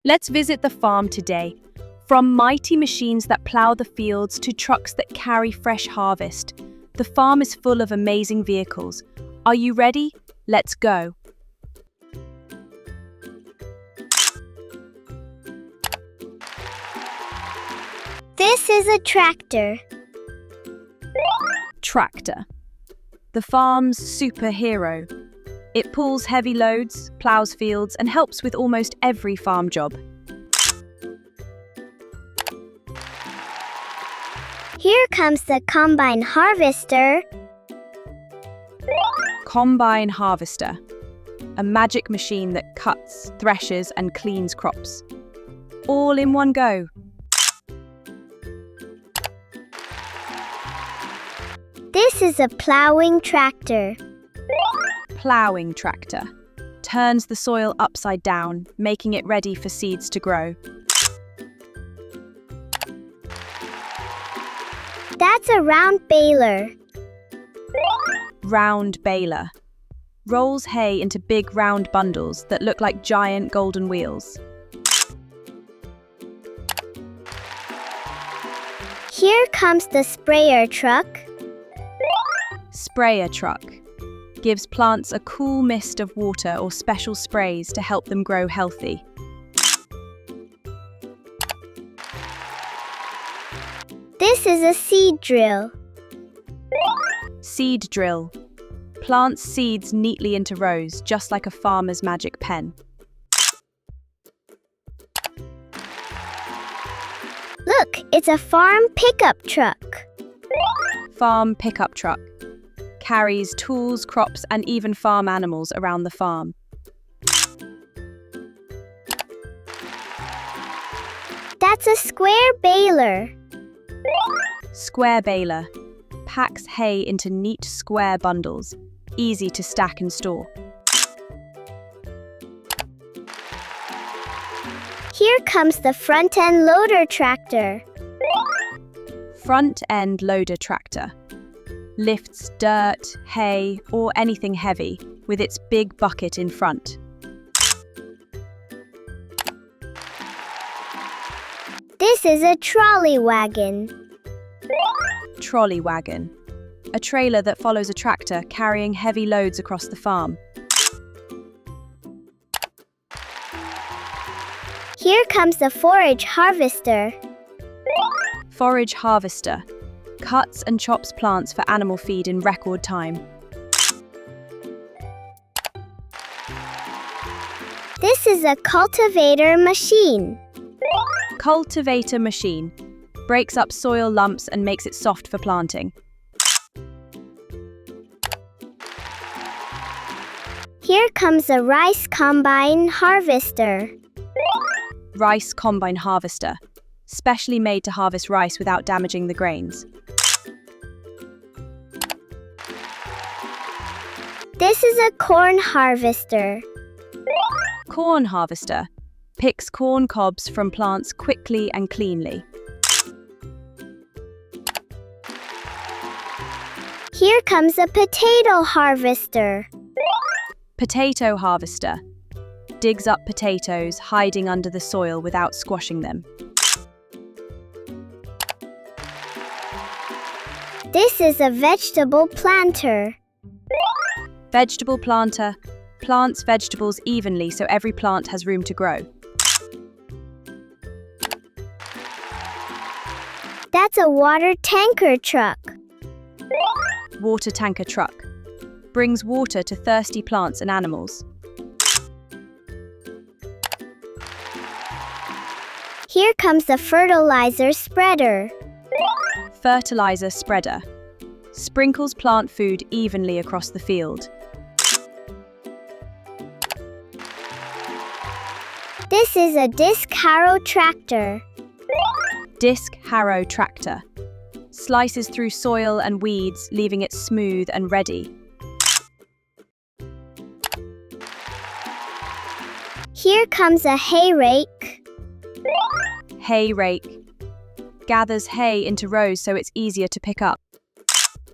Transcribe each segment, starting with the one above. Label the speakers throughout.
Speaker 1: Let's visit the farm today. From mighty machines that plow the fields to trucks that carry fresh harvest, the farm is full of amazing vehicles. Are you ready? Let's go.
Speaker 2: This is a tractor.
Speaker 1: Tractor. The farm's superhero. It pulls heavy loads, plows fields, and helps with almost every farm job.
Speaker 2: Here comes the combine harvester.
Speaker 1: Combine harvester. A magic machine that cuts, threshes, and cleans crops. All in one go.
Speaker 2: This is a plowing tractor.
Speaker 1: Plowing tractor. Turns the soil upside down, making it ready for seeds to grow.
Speaker 2: That's a round baler.
Speaker 1: Round baler. Rolls hay into big round bundles that look like giant golden wheels.
Speaker 2: Here comes the sprayer truck.
Speaker 1: Sprayer truck. Gives plants a cool mist of water or special sprays to help them grow healthy.
Speaker 2: This is a seed drill.
Speaker 1: Seed drill. Plants seeds neatly into rows, just like a farmer's magic pen.
Speaker 2: Look, it's a farm pickup truck.
Speaker 1: Farm pickup truck. Carries tools, crops, and even farm animals around the farm.
Speaker 2: That's a square baler.
Speaker 1: Square baler. Packs hay into neat square bundles, easy to stack and store.
Speaker 2: Here comes the front-end loader tractor.
Speaker 1: Front-end loader tractor. Lifts dirt, hay, or anything heavy with its big bucket in front.
Speaker 2: This is a trolley wagon.
Speaker 1: Trolley wagon. A trailer that follows a tractor carrying heavy loads across the farm.
Speaker 2: Here comes the forage harvester.
Speaker 1: Forage harvester. Cuts and chops plants for animal feed in record time.
Speaker 2: This is a cultivator machine.
Speaker 1: Cultivator machine. Breaks up soil lumps and makes it soft for planting.
Speaker 2: Here comes a rice combine harvester.
Speaker 1: Rice combine harvester. Specially made to harvest rice without damaging the grains.
Speaker 2: This is a corn harvester.
Speaker 1: Corn harvester. Picks corn cobs from plants quickly and cleanly.
Speaker 2: Here comes a potato harvester.
Speaker 1: Potato harvester. Digs up potatoes, hiding under the soil without squashing them.
Speaker 2: This is a vegetable planter.
Speaker 1: Vegetable planter. Plants vegetables evenly so every plant has room to grow.
Speaker 2: That's a water tanker truck.
Speaker 1: Water tanker truck. Brings water to thirsty plants and animals.
Speaker 2: Here comes the fertilizer spreader.
Speaker 1: Fertilizer spreader. Sprinkles plant food evenly across the field.
Speaker 2: This is a disc harrow tractor.
Speaker 1: Disc harrow tractor. Slices through soil and weeds, leaving it smooth and ready.
Speaker 2: Here comes a hay rake.
Speaker 1: Hay rake. Gathers hay into rows so it's easier to pick up.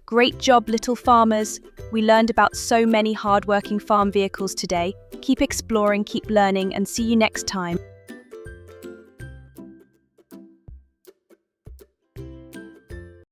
Speaker 1: Great job, little farmers. We learned about so many hard-working farm vehicles today. Keep exploring, keep learning, and see you next time.